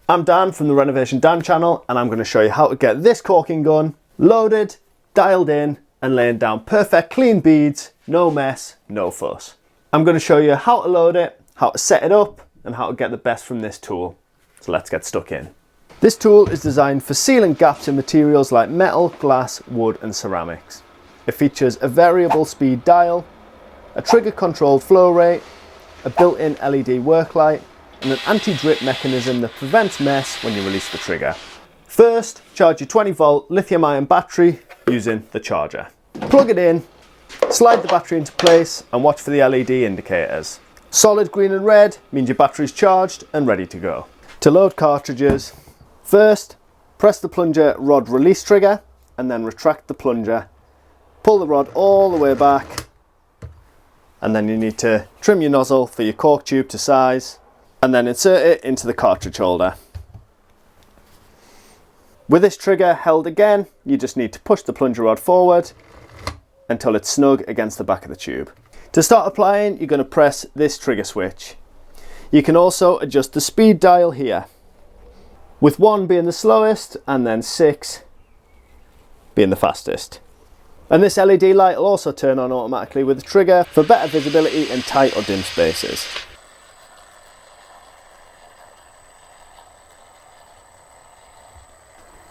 I'm Dan from the Renovation Dan channel, and I'm going to show you how to get this caulking gun loaded, dialed in, and laying down perfect clean beads, no mess, no fuss. I'm going to show you how to load it, how to set it up, and how to get the best from this tool. So let's get stuck in. This tool is designed for sealing gaps in materials like metal, glass, wood, and ceramics. It features a variable speed dial, a trigger controlled flow rate, a built-in LED work light, and an anti-drip mechanism that prevents mess when you release the trigger. First, charge your 20-volt lithium-ion battery using the charger. Plug it in, slide the battery into place, and watch for the LED indicators. Solid green and red means your battery's charged and ready to go. To load cartridges, first, press the plunger rod release trigger, and then retract the plunger. Pull the rod all the way back, and then you need to trim your nozzle for your cork tube to size, and then insert it into the cartridge holder. With this trigger held again, you just need to push the plunger rod forward until it's snug against the back of the tube. To start applying, you're going to press this trigger switch. You can also adjust the speed dial here, with 1 being the slowest and then 6 being the fastest. And this LED light will also turn on automatically with the trigger for better visibility in tight or dim spaces.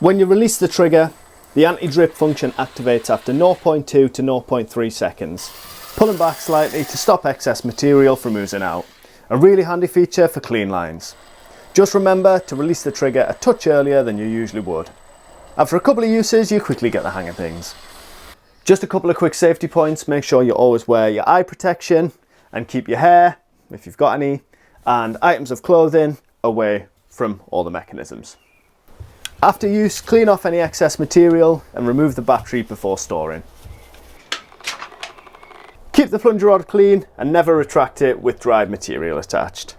When you release the trigger, the anti-drip function activates after 0.2 to 0.3 seconds, pulling back slightly to stop excess material from oozing out. A really handy feature for clean lines. Just remember to release the trigger a touch earlier than you usually would. After a couple of uses, you quickly get the hang of things. Just a couple of quick safety points: make sure you always wear your eye protection and keep your hair, if you've got any, and items of clothing away from all the mechanisms. After use, clean off any excess material and remove the battery before storing. Keep the plunger rod clean and never retract it with dried material attached.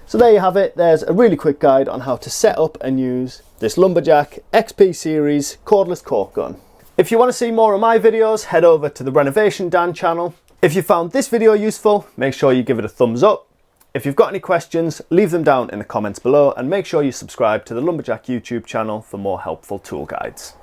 So there you have it. There's a really quick guide on how to set up and use this Lumberjack XP Series cordless caulk gun. If you want to see more of my videos, head over to the Renovation Dan channel. If you found this video useful, make sure you give it a thumbs up. If you've got any questions, leave them down in the comments below, and make sure you subscribe to the Lumberjack YouTube channel for more helpful tool guides.